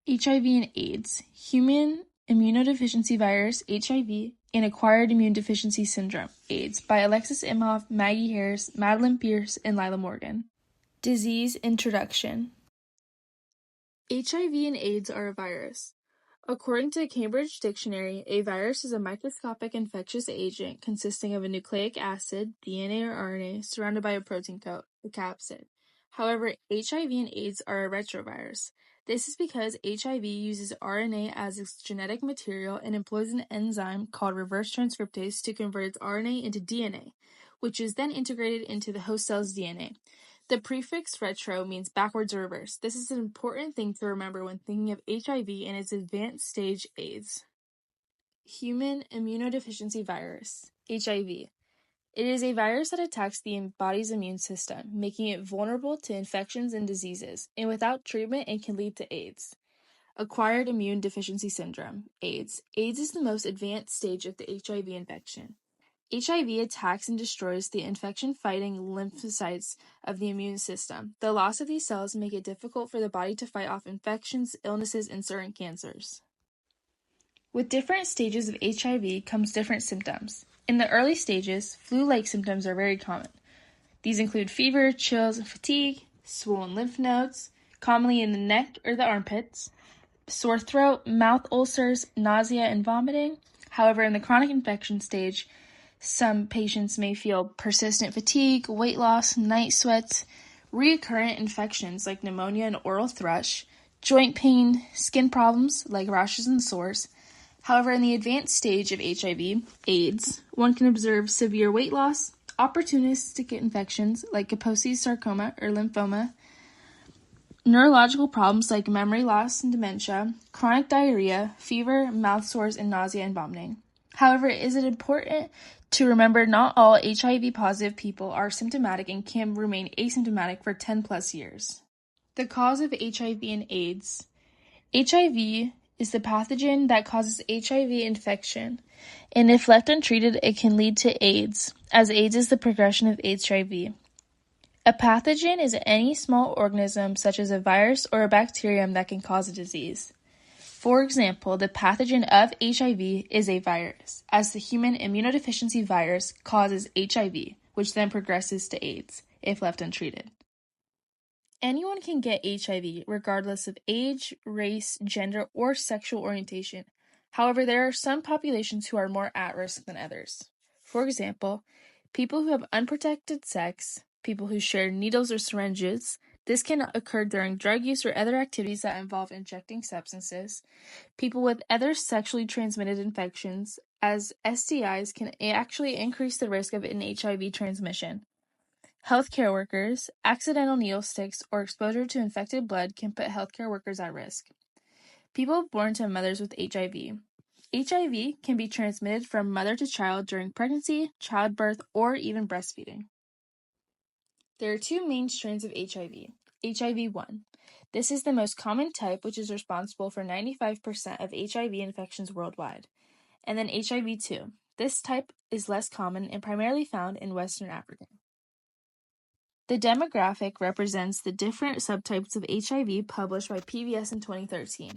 HIV and AIDS, human immunodeficiency virus, HIV, and acquired immune deficiency syndrome, AIDS, by Alexis Imhoff, Maggie Harris, Madeline Pierce, and Lila Morgan. Disease introduction. HIV and AIDS are a virus. According to the Cambridge Dictionary, a virus is a microscopic infectious agent consisting of a nucleic acid, DNA or RNA, surrounded by a protein coat, the capsid. However, HIV and AIDS are a retrovirus. This is because HIV uses RNA as its genetic material and employs an enzyme called reverse transcriptase to convert its RNA into DNA, which is then integrated into the host cell's DNA. The prefix retro means backwards or reverse. This is an important thing to remember when thinking of HIV and its advanced stage AIDS. Human immunodeficiency virus, HIV. It is a virus that attacks the body's immune system, making it vulnerable to infections and diseases, and without treatment, it can lead to AIDS. Acquired immune deficiency syndrome, AIDS. AIDS is the most advanced stage of the HIV infection. HIV attacks and destroys the infection-fighting lymphocytes of the immune system. The loss of these cells make it difficult for the body to fight off infections, illnesses, and certain cancers. With different stages of HIV comes different symptoms. In the early stages, flu-like symptoms are very common. These include fever, chills, fatigue, swollen lymph nodes, commonly in the neck or the armpits, sore throat, mouth ulcers, nausea, and vomiting. However, in the chronic infection stage, some patients may feel persistent fatigue, weight loss, night sweats, recurrent infections like pneumonia and oral thrush, joint pain, skin problems like rashes and sores. However, in the advanced stage of HIV, AIDS, one can observe severe weight loss, opportunistic infections like Kaposi's sarcoma or lymphoma, neurological problems like memory loss and dementia, chronic diarrhea, fever, mouth sores, and nausea and vomiting. However, it is important to remember not all HIV-positive people are symptomatic and can remain asymptomatic for 10 plus years. The cause of HIV and AIDS. HIV is the pathogen that causes HIV infection, and if left untreated, it can lead to AIDS, as AIDS is the progression of HIV. A pathogen is any small organism, such as a virus or a bacterium, that can cause a disease. For example, the pathogen of HIV is a virus, as the human immunodeficiency virus causes HIV, which then progresses to AIDS, if left untreated. Anyone can get HIV, regardless of age, race, gender, or sexual orientation. However, there are some populations who are more at risk than others. For example, people who have unprotected sex, people who share needles or syringes. This can occur during drug use or other activities that involve injecting substances. People with other sexually transmitted infections, as STIs can actually increase the risk of an HIV transmission. Healthcare workers, accidental needle sticks, or exposure to infected blood can put healthcare workers at risk. People born to mothers with HIV. HIV can be transmitted from mother to child during pregnancy, childbirth, or even breastfeeding. There are two main strains of HIV. HIV-1. This is the most common type, which is responsible for 95% of HIV infections worldwide. And then HIV-2. This type is less common and primarily found in Western Africa. The demographic represents the different subtypes of HIV published by PBS in 2013.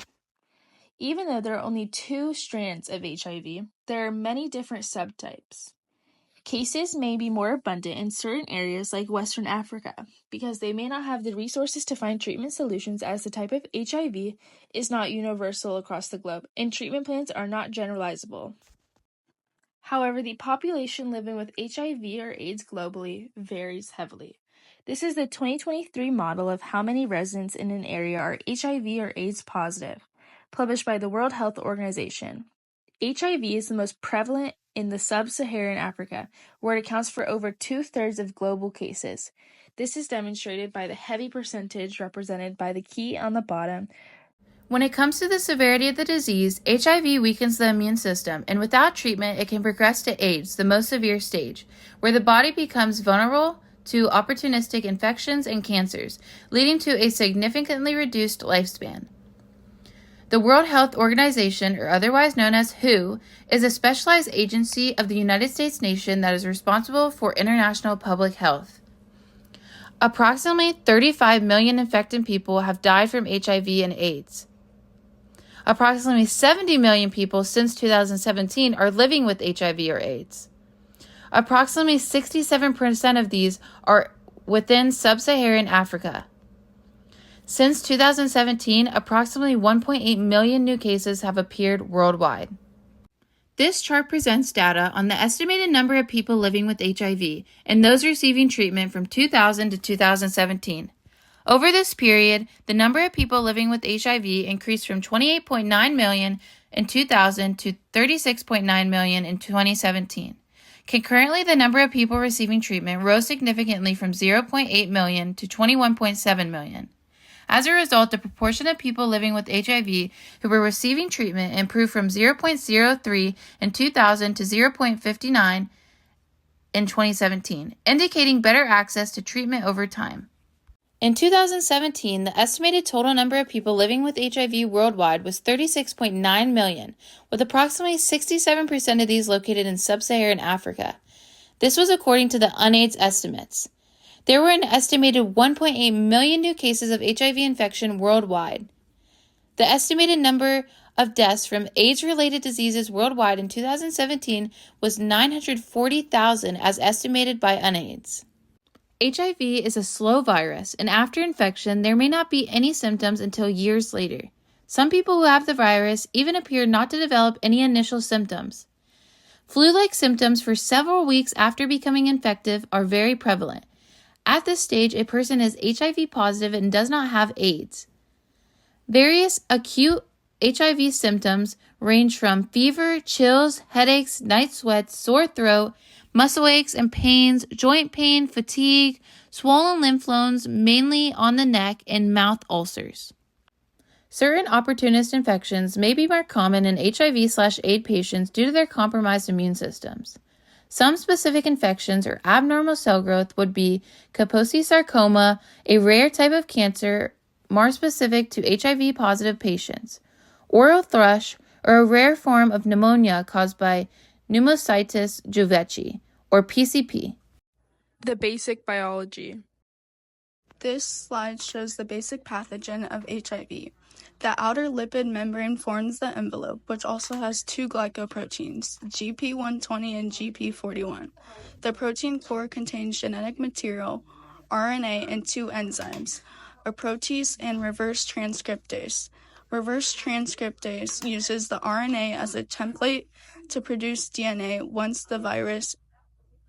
Even though there are only two strands of HIV, there are many different subtypes. Cases may be more abundant in certain areas like Western Africa because they may not have the resources to find treatment solutions, as the type of HIV is not universal across the globe and treatment plans are not generalizable. However, the population living with HIV or AIDS globally varies heavily. This is the 2023 model of how many residents in an area are HIV or AIDS positive, published by the World Health Organization. HIV is the most prevalent in the sub-Saharan Africa, where it accounts for over 2/3 of global cases. This is demonstrated by the heavy percentage represented by the key on the bottom. When it comes to the severity of the disease, HIV weakens the immune system, and without treatment, it can progress to AIDS, the most severe stage, where the body becomes vulnerable to opportunistic infections and cancers, leading to a significantly reduced lifespan. The World Health Organization, or otherwise known as WHO, is a specialized agency of the United States nation that is responsible for international public health. Approximately 35 million infected people have died from HIV and AIDS. Approximately 70 million people since 2017 are living with HIV or AIDS. Approximately 67% of these are within sub-Saharan Africa. Since 2017, approximately 1.8 million new cases have appeared worldwide. This chart presents data on the estimated number of people living with HIV and those receiving treatment from 2000 to 2017. Over this period, the number of people living with HIV increased from 28.9 million in 2000 to 36.9 million in 2017. Concurrently, the number of people receiving treatment rose significantly from 0.8 million to 21.7 million. As a result, the proportion of people living with HIV who were receiving treatment improved from 0.03 in 2000 to 0.59 in 2017, indicating better access to treatment over time. In 2017, the estimated total number of people living with HIV worldwide was 36.9 million, with approximately 67% of these located in sub-Saharan Africa. This was according to the UNAIDS estimates. There were an estimated 1.8 million new cases of HIV infection worldwide. The estimated number of deaths from AIDS-related diseases worldwide in 2017 was 940,000 as estimated by UNAIDS. HIV is a slow virus, and after infection, there may not be any symptoms until years later. Some people who have the virus even appear not to develop any initial symptoms. Flu-like symptoms for several weeks after becoming infected are very prevalent. At this stage, a person is HIV positive and does not have AIDS. Various acute HIV symptoms range from fever, chills, headaches, night sweats, sore throat, muscle aches and pains, joint pain, fatigue, swollen lymph nodes, mainly on the neck, and mouth ulcers. Certain opportunist infections may be more common in HIV/AIDS patients due to their compromised immune systems. Some specific infections or abnormal cell growth would be Kaposi sarcoma, a rare type of cancer more specific to HIV-positive patients, oral thrush, or a rare form of pneumonia caused by pneumocystis jirovecii, or PCP. The basic biology. This slide shows the basic pathogen of HIV. The outer lipid membrane forms the envelope, which also has two glycoproteins, GP120 and GP41. The protein core contains genetic material, RNA, and two enzymes, a protease and reverse transcriptase. Reverse transcriptase uses the RNA as a template to produce DNA once the virus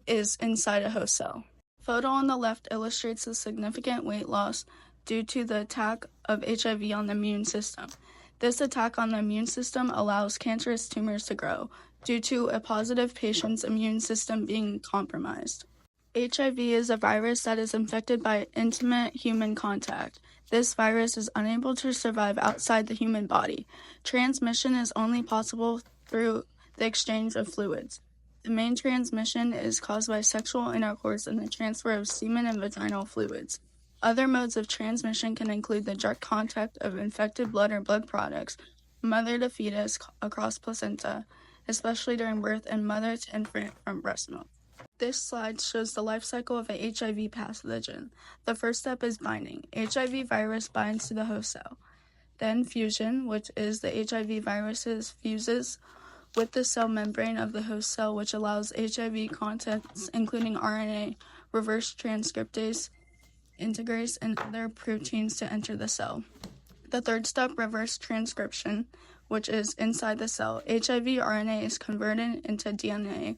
is inside a host cell. Photo on the left illustrates the significant weight loss due to the attack of HIV on the immune system. This attack on the immune system allows cancerous tumors to grow due to a positive patient's immune system being compromised. HIV is a virus that is infected by intimate human contact. This virus is unable to survive outside the human body. Transmission is only possible through the exchange of fluids. The main transmission is caused by sexual intercourse and the transfer of semen and vaginal fluids. Other modes of transmission can include the direct contact of infected blood or blood products, mother to fetus across placenta, especially during birth, and mother to infant from breast milk. This slide shows the life cycle of a HIV pathogen. The first step is binding. HIV virus binds to the host cell. Then fusion, which is the HIV viruses fuses with the cell membrane of the host cell, which allows HIV contents, including RNA, reverse transcriptase, integrase, and other proteins to enter the cell. The third step, reverse transcription, which is inside the cell. HIV RNA is converted into DNA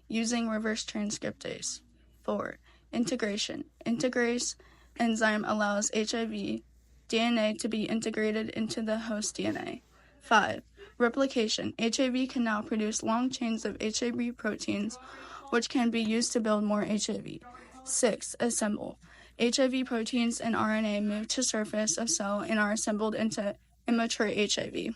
using reverse transcriptase. 4. Integration. Integrase enzyme allows HIV DNA to be integrated into the host DNA. 5. Replication. HIV can now produce long chains of HIV proteins, which can be used to build more HIV. 6. Assemble. HIV proteins and RNA move to surface of cell and are assembled into immature HIV.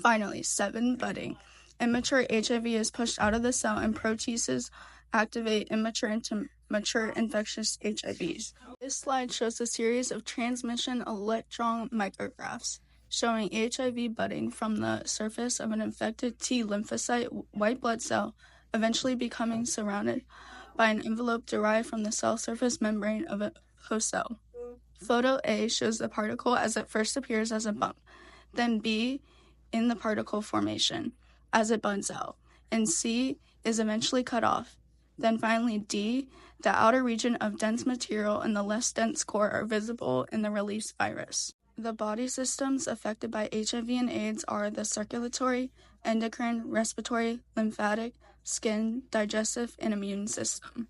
Finally, 7. Budding. Immature HIV is pushed out of the cell and proteases activate immature into mature infectious HIVs. This slide shows a series of transmission electron micrographs showing HIV budding from the surface of an infected T lymphocyte white blood cell, eventually becoming surrounded by an envelope derived from the cell surface membrane of a host cell. Photo A shows the particle as it first appears as a bump. Then B in the particle formation as it buds out, and C is eventually cut off. Then finally D, the outer region of dense material and the less dense core are visible in the released virus. The body systems affected by HIV and AIDS are the circulatory, endocrine, respiratory, lymphatic, skin, digestive, and immune system.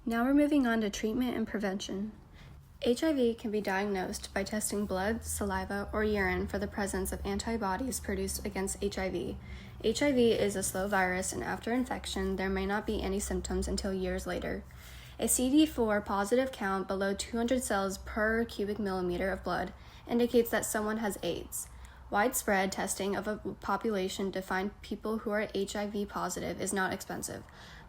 Now we're moving on to treatment and prevention. HIV can be diagnosed by testing blood, saliva, or urine for the presence of antibodies produced against HIV. HIV is a slow virus, and after infection, there may not be any symptoms until years later. A CD4 positive count below 200 cells per cubic millimeter of blood indicates that someone has AIDS. Widespread testing of a population to find people who are HIV positive is not expensive,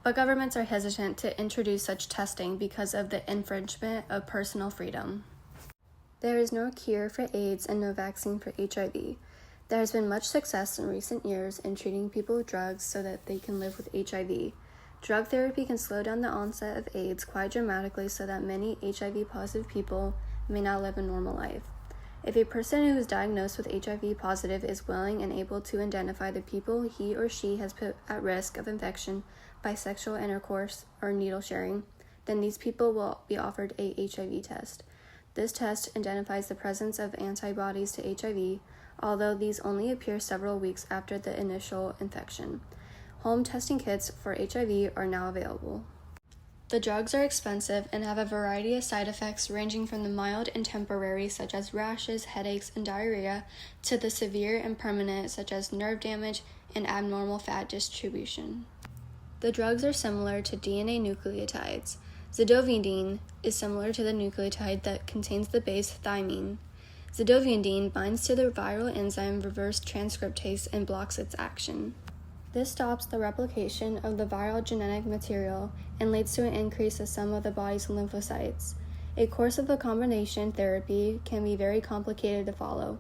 but governments are hesitant to introduce such testing because of the infringement of personal freedom. There is no cure for AIDS and no vaccine for HIV. There has been much success in recent years in treating people with drugs so that they can live with HIV. Drug therapy can slow down the onset of AIDS quite dramatically so that many HIV-positive people may not live a normal life. If a person who is diagnosed with HIV positive is willing and able to identify the people he or she has put at risk of infection by sexual intercourse or needle sharing, then these people will be offered a HIV test. This test identifies the presence of antibodies to HIV, although these only appear several weeks after the initial infection. Home testing kits for HIV are now available. The drugs are expensive and have a variety of side effects ranging from the mild and temporary such as rashes, headaches, and diarrhea to the severe and permanent such as nerve damage and abnormal fat distribution. The drugs are similar to DNA nucleotides. Zidovudine is similar to the nucleotide that contains the base thymine. Zidovudine binds to the viral enzyme reverse transcriptase and blocks its action. This stops the replication of the viral genetic material and leads to an increase of some of the body's lymphocytes. A course of the combination therapy can be very complicated to follow.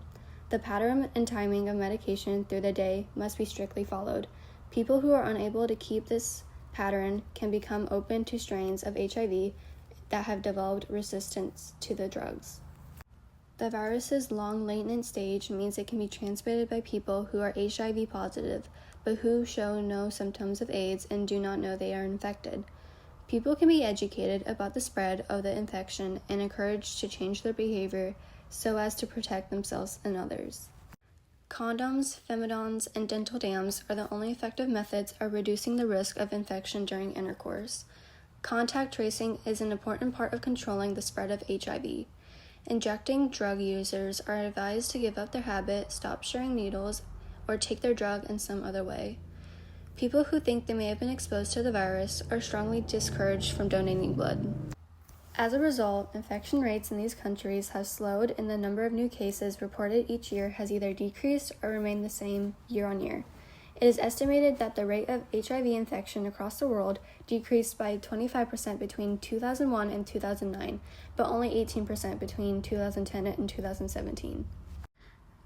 The pattern and timing of medication through the day must be strictly followed. People who are unable to keep this pattern can become open to strains of HIV that have developed resistance to the drugs. The virus's long latent stage means it can be transmitted by people who are HIV positive, but who show no symptoms of AIDS and do not know they are infected. People can be educated about the spread of the infection and encouraged to change their behavior so as to protect themselves and others. Condoms, femidons, and dental dams are the only effective methods of reducing the risk of infection during intercourse. Contact tracing is an important part of controlling the spread of HIV. Injecting drug users are advised to give up their habit, stop sharing needles, or take their drug in some other way. People who think they may have been exposed to the virus are strongly discouraged from donating blood. As a result, infection rates in these countries have slowed and the number of new cases reported each year has either decreased or remained the same year on year. It is estimated that the rate of HIV infection across the world decreased by 25% between 2001 and 2009, but only 18% between 2010 and 2017.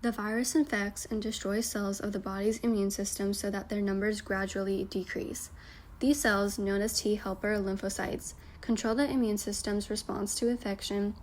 The virus infects and destroys cells of the body's immune system so that their numbers gradually decrease. These cells, known as T helper lymphocytes, control the immune system's response to infection.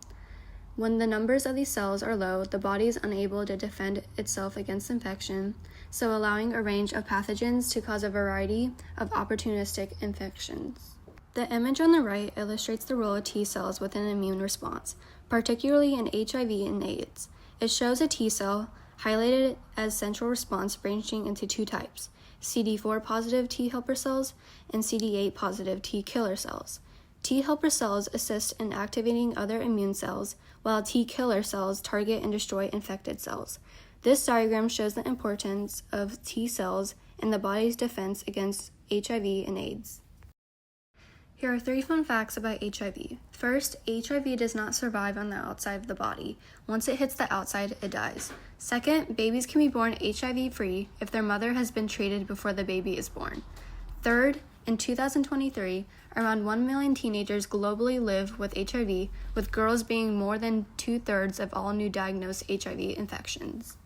When the numbers of these cells are low, the body is unable to defend itself against infection, so allowing a range of pathogens to cause a variety of opportunistic infections. The image on the right illustrates the role of T cells within an immune response, particularly in HIV and AIDS. It shows a T cell, highlighted as central response, ranging into two types, CD4 positive T helper cells and CD8 positive T killer cells. T helper cells assist in activating other immune cells, while T killer cells target and destroy infected cells. This diagram shows the importance of T cells in the body's defense against HIV and AIDS. Here are 3 fun facts about HIV. First, HIV does not survive on the outside of the body. Once it hits the outside, it dies. Second, babies can be born HIV-free if their mother has been treated before the baby is born. Third, in 2023, around 1 million teenagers globally live with HIV, with girls being more than 2/3 of all new diagnosed HIV infections.